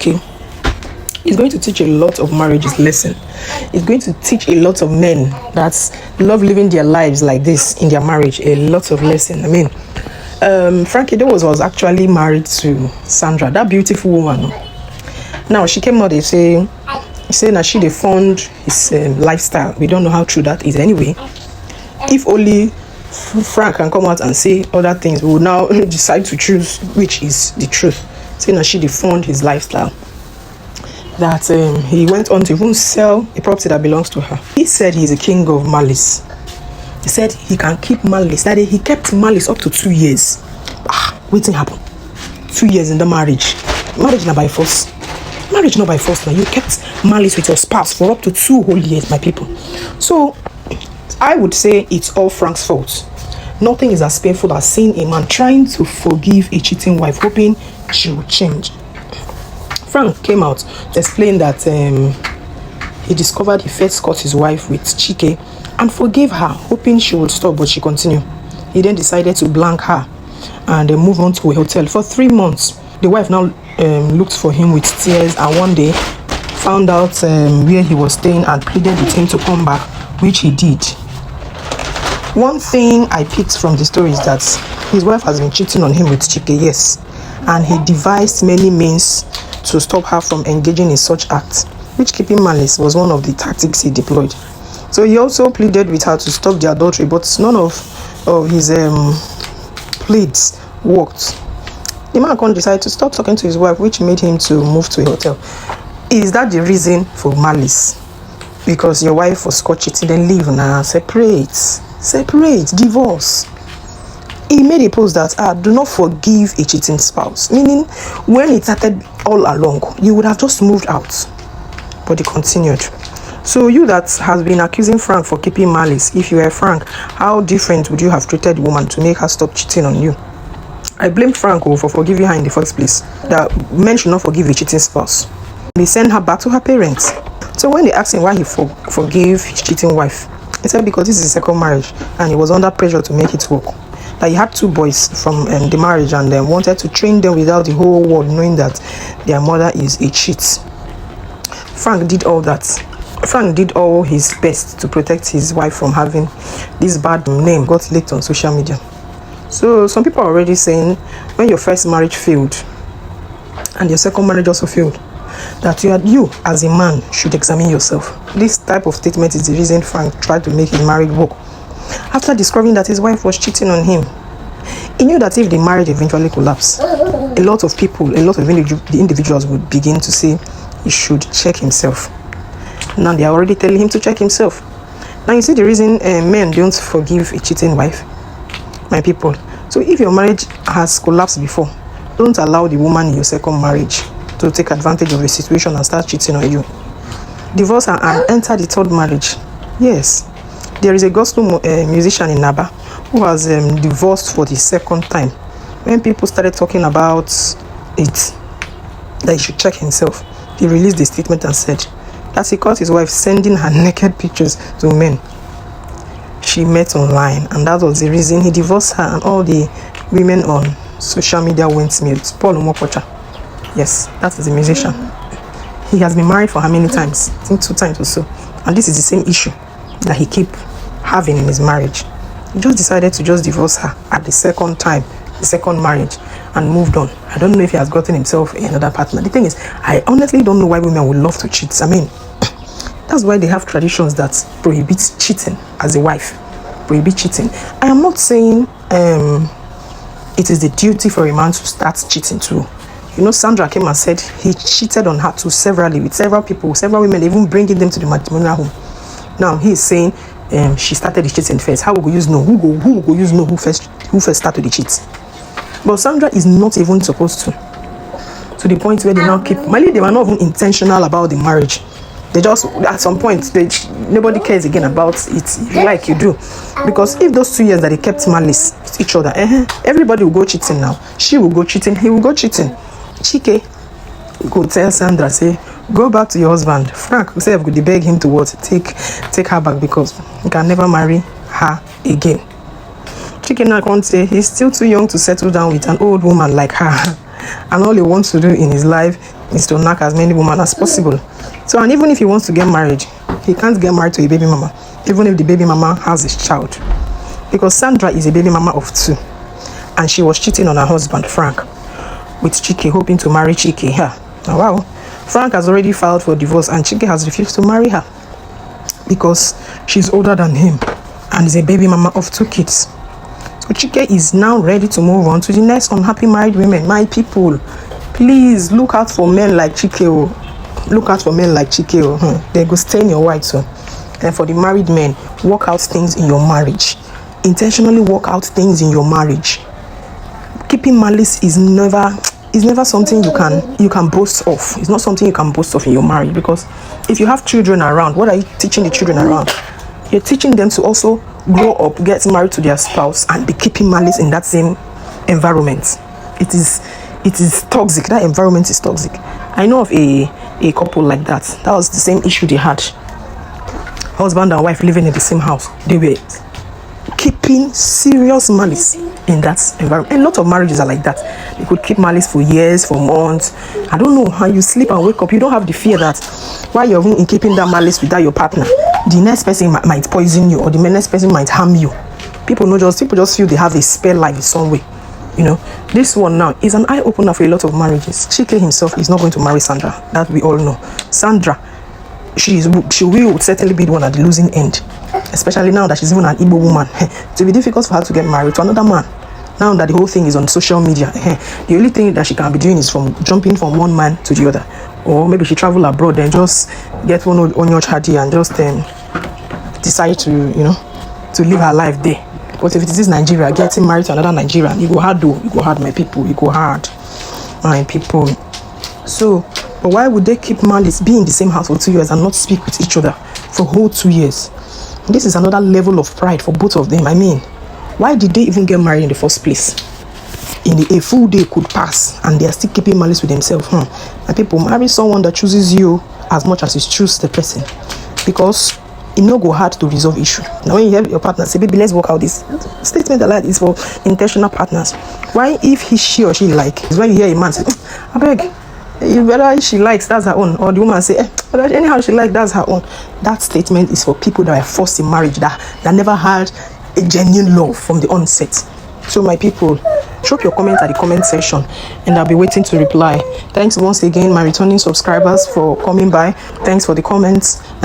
Chike. It's going to teach a lot of marriages lesson. It's going to teach a lot of men that love living their lives like this in their marriage a lot of lesson. I mean, Frankie was actually married to Sandra, that beautiful woman. Now she came out, they say that they fund his lifestyle. We don't know how true that is anyway. If only Frank can come out and say other things, we will now decide to choose which is the truth. Saying that they fund his lifestyle, that he went on to even sell a property that belongs to her. He said he's a king of malice. He said he can keep malice. That he kept malice up to 2 years. Waiting happen. 2 years in the marriage. Marriage not by force. Marriage not by force now. You kept malice with your spouse for up to 2 whole years, my people. So I would say it's all Frank's fault. Nothing is as painful as seeing a man trying to forgive a cheating wife, hoping she will change. Frank came out to explain that he discovered he first caught his wife with Chike and forgave her, hoping she would stop, but she continued. He then decided to blank her and move on to a hotel for 3 months. The wife now looked for him with tears, and one day found out where he was staying and pleaded with him to come back, which he did. One thing I picked from the story is that his wife has been cheating on him with Chike, yes, and he devised many means to stop her from engaging in such acts, which keeping malice was one of the tactics he deployed. So he also pleaded with her to stop the adultery, but none of his pleads worked. The man can't decide to stop talking to his wife, which made him to move to a hotel. Is that the reason for malice? Because your wife was caught cheating, then leave now, separate, divorce. He made a post that do not forgive a cheating spouse, meaning when it started all along, you would have just moved out, but he continued. So you that has been accusing Frank for keeping malice, if you were Frank, how different would you have treated the woman to make her stop cheating on you? I blame Frank for forgiving her in the first place. That men should not forgive a cheating spouse. They send her back to her parents. So when they asked him why he forgave his cheating wife, he said because this is his second marriage and he was under pressure to make it work. That he had 2 boys from the marriage and wanted to train them without the whole world knowing that their mother is a cheat. Frank did all that. Frank did all his best to protect his wife from having this bad name got leaked on social media. So some people are already saying when your first marriage failed and your second marriage also failed, that you as a man should examine yourself. This type of statement is the reason Frank tried to make his marriage work. After discovering that his wife was cheating on him, he knew that if the marriage eventually collapsed, a lot of individuals would begin to say he should check himself. Now they are already telling him to check himself. Now you see the reason men don't forgive a cheating wife, my people. So if your marriage has collapsed before, don't allow the woman in your second marriage to take advantage of the situation and start cheating on you. Divorce her and enter the third marriage. Yes. There is a gospel musician in Naba who has divorced for the second time. When people started talking about it, that he should check himself, he released a statement and said that he caught his wife sending her naked pictures to men she met online, and that was the reason he divorced her, and all the women on social media went mute. Paul Umokocha. Yes, that is the musician. He has been married for how many times? I think 2 times or so. And this is the same issue that he keep having in his marriage. He just decided to just divorce her at the second time, the second marriage, and moved on. I don't know if he has gotten himself another partner. The thing is, I honestly don't know why women would love to cheat. I mean, that's why they have traditions that prohibit cheating as a wife. Prohibit cheating. I am not saying it is the duty for a man to start cheating too. You know, Sandra came and said he cheated on her too severally with several people, several women, even bringing them to the matrimonial home. Now he is saying she started the cheating first. How will we use know? Who go use know who first started the cheat? But Sandra is not even supposed to the point where they now keep. Mali, they were not even intentional about the marriage. They just at some point nobody cares again about it like you do, because if those 2 years that they kept malice with each other, everybody will go cheating now. She will go cheating. He will go cheating. Chike go tell Sandra, say, go back to your husband. Frank say, I could beg him to what? Take her back, because he can never marry her again. Chike now can't say he's still too young to settle down with an old woman like her. and all he wants to do in his life is to knock as many women as possible. So, and even if he wants to get married, he can't get married to a baby mama, even if the baby mama has his child, because Sandra is a baby mama of 2, and she was cheating on her husband Frank with Chike, hoping to marry Chike. Now, wow, Frank has already filed for divorce, and Chike has refused to marry her because she's older than him and is a baby mama of 2 kids. So Chike is now ready to move on to the next unhappy married women. My people, please look out for men like Chike. Look out for men like Chike. They go stain your white. So, and for the married men, work out things in your marriage. Intentionally work out things in your marriage. Keeping malice is never something you can boast of. It's not something you can boast of in your marriage, because if you have children around, what are you teaching the children around? You're teaching them to also grow up, get married to their spouse, and be keeping malice in that same environment. It is toxic. That environment is toxic. I know of a couple like that. That was the same issue they had. Husband and wife living in the same house. They were keeping serious malice in that environment. A lot of marriages are like that. They could keep malice for years, for months. I don't know how you sleep and wake up. You don't have the fear that while you're in keeping that malice without your partner, the next person might poison you, or the next person might harm you. People just feel they have a spare life in some way. You know, this one now is an eye opener for a lot of marriages. Chike himself is not going to marry Sandra. That we all know. Sandra, she will certainly be the one at the losing end, especially now that she's even an Igbo woman. It will be difficult for her to get married to another man. Now that the whole thing is on social media, the only thing that she can be doing is from jumping from one man to the other, or maybe she travel abroad and just get one on your chadi and just decide to live her life there. But if it is Nigeria, getting married to another Nigerian, you go hard though. You go hard, my people. You go hard, my people. So, but why would they keep malice, be in the same house for 2 years and not speak with each other for whole 2 years? This is another level of pride for both of them. I mean, why did they even get married in the first place? A full day could pass and they are still keeping malice with themselves. My people, marry someone that chooses you as much as you choose the person, because it no go hard to resolve issue. Now when you hear your partner say, baby, let's work out this statement, a lot is for intentional partners. Why, if she or she like, is when you hear a man say, I beg, whether she likes, that's her own, or the woman say, anyhow she like, that's her own. That statement is for people that are forced in marriage, that never had a genuine love from the onset. So my people, drop your comment at the comment section and I'll be waiting to reply. Thanks once again, my returning subscribers, for coming by. Thanks for the comments. And then